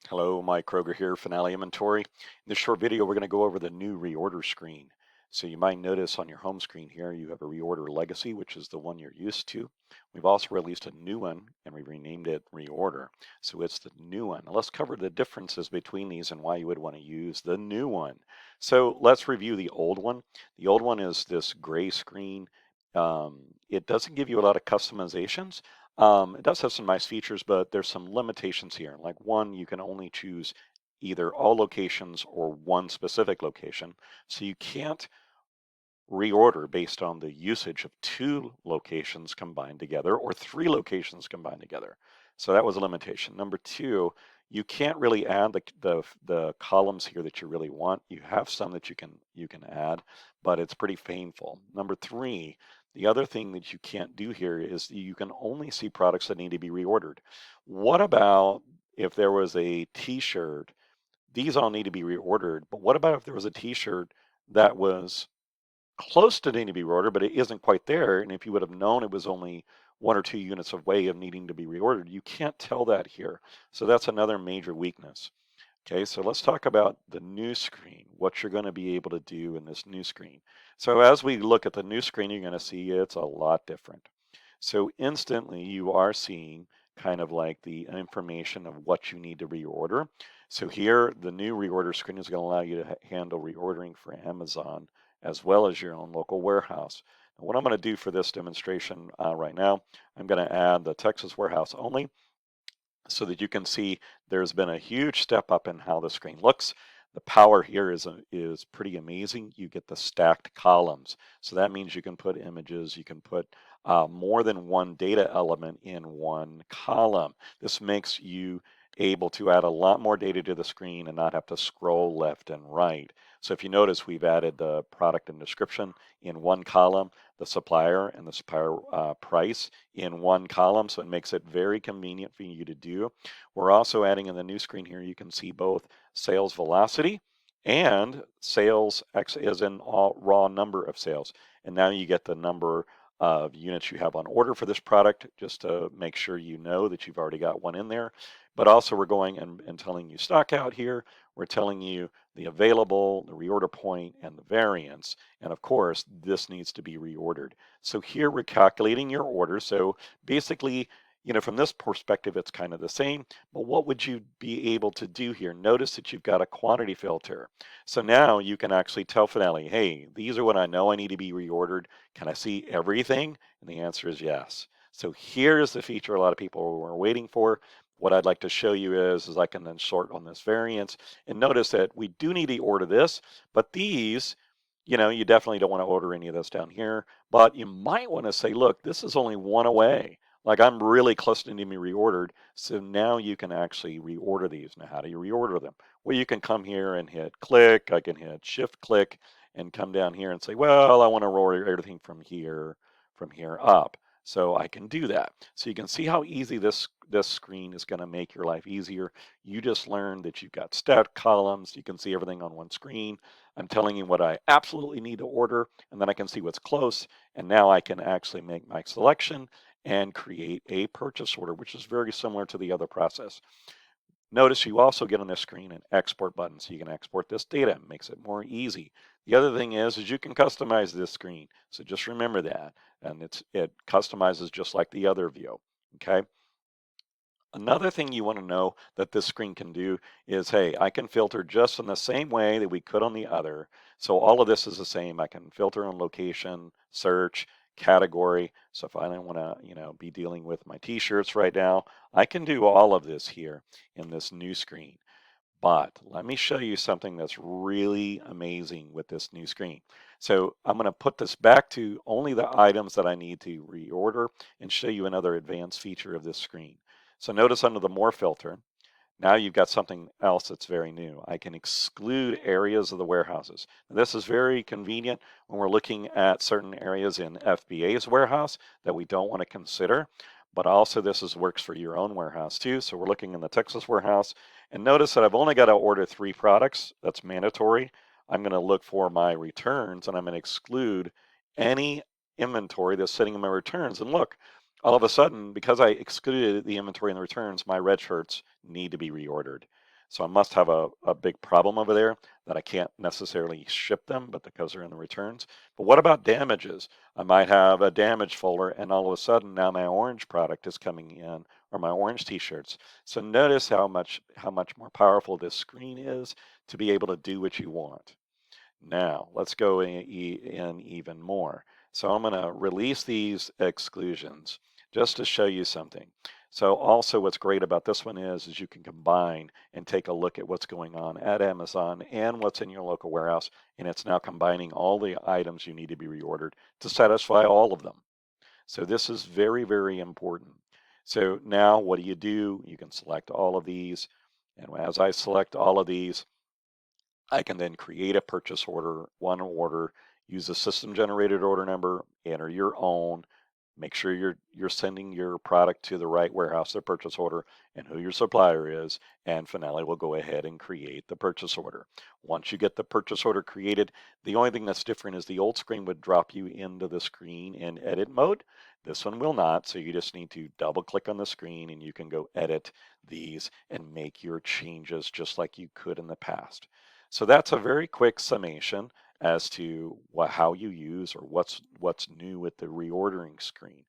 Hello, Mike Kroger here, Finale Inventory. In this short video, we're going to go over the new reorder screen. So you might notice on your home screen here, you have a Reorder Legacy, which is the one you're used to. We've also released a new one, and we renamed it Reorder. So it's the new one. Now let's cover the differences between these and why you would want to use the new one. So let's review the old one. The old one is this gray screen. It doesn't give you a lot of customizations. It does have some nice features, but there's some limitations here. Like one, you can only choose either all locations or one specific location. So you can't reorder based on the usage of two locations combined together or three locations combined together. So that was a limitation. Number two, you can't really add the columns here that you really want. You have some that you can add, but it's pretty painful. Number three, the other thing that you can't do here is you can only see products that need to be reordered. What about if there was a t-shirt? These all need to be reordered, but what about if there was a t-shirt that was close to needing to be reordered, but it isn't quite there? And if you would have known it was only 1 or 2 units away of needing to be reordered, you can't tell that here. So that's another major weakness. Okay, so let's talk about the new screen, what you're going to be able to do in this new screen. So as we look at the new screen, you're going to see it's a lot different. So instantly you are seeing kind of like the information of what you need to reorder. So here, the new reorder screen is going to allow you to handle reordering for Amazon as well as your own local warehouse. Now, what I'm going to do for this demonstration right now, I'm going to add the Texas warehouse only so that you can see there's been a huge step up in how the screen looks. The power here is pretty amazing. You get the stacked columns. So that means you can put images, you can put more than one data element in one column. This makes you able to add a lot more data to the screen and not have to scroll left and right. So if you notice, we've added the product and description in one column, the supplier and the supplier price in one column, so it makes it very convenient for you to do. We're also adding in the new screen here, you can see both sales velocity and sales X is in all raw number of sales. And now you get the number of units you have on order for this product, just to make sure you know that you've already got one in there. But also we're going and telling you stock out here. We're telling you the available, the reorder point, and the variance. And of course, this needs to be reordered. So here we're calculating your order. So basically, from this perspective, it's kind of the same, but what would you be able to do here? Notice that you've got a quantity filter. So now you can actually tell Finale, hey, these are what I know I need to be reordered. Can I see everything? And the answer is yes. So here's the feature a lot of people were waiting for. What I'd like to show you is I can then sort on this variance, and notice that we do need to order this, but these, you definitely don't want to order any of this down here, but you might want to say, look, this is only one away. Like I'm really close to needing to be reordered. So now you can actually reorder these. Now, how do you reorder them? Well, you can come here and hit click. I can hit shift click and come down here and say, well, I want to reorder everything from here up. So I can do that. So you can see how easy this screen is going to make your life easier. You just learned that you've got stat columns. You can see everything on one screen. I'm telling you what I absolutely need to order, and then I can see what's close. And now I can actually make my selection and create a purchase order, which is very similar to the other process. Notice you also get on this screen an export button, so you can export this data. It makes it more easy. The other thing is you can customize this screen. So just remember that. And it customizes just like the other view. Okay. Another thing you want to know that this screen can do is, hey, I can filter just in the same way that we could on the other. So all of this is the same. I can filter on location, search, category. So if I don't want to, be dealing with my t-shirts right now, I can do all of this here in this new screen. But let me show you something that's really amazing with this new screen. So I'm going to put this back to only the items that I need to reorder and show you another advanced feature of this screen. So notice under the More filter, now you've got something else that's very new. I can exclude areas of the warehouses. And this is very convenient when we're looking at certain areas in FBA's warehouse that we don't want to consider. But also works for your own warehouse too. So we're looking in the Texas warehouse, and notice that I've only got to order 3 products. That's mandatory. I'm going to look for my returns, and I'm going to exclude any inventory that's sitting in my returns. And look, all of a sudden, because I excluded the inventory and the returns, my red shirts need to be reordered. So I must have a big problem over there that I can't necessarily ship them, but because they're in the returns. But what about damages? I might have a damage folder and all of a sudden now my orange product is coming in or my orange t-shirts. So notice how much more powerful this screen is to be able to do what you want. Now, let's go in even more. So I'm going to release these exclusions just to show you something. So also what's great about this one is you can combine and take a look at what's going on at Amazon and what's in your local warehouse, and it's now combining all the items you need to be reordered to satisfy all of them. So this is very, very important. So now what do? You can select all of these, and as I select all of these, I can then create a purchase order, one order, use a system generated order number, enter your own, make sure you're sending your product to the right warehouse, their purchase order, and who your supplier is, and Finale will go ahead and create the purchase order. Once you get the purchase order created, the only thing that's different is the old screen would drop you into the screen in edit mode. This one will not, so you just need to double click on the screen and you can go edit these and make your changes just like you could in the past. So that's a very quick summation as to how you use or what's new with the reordering screen.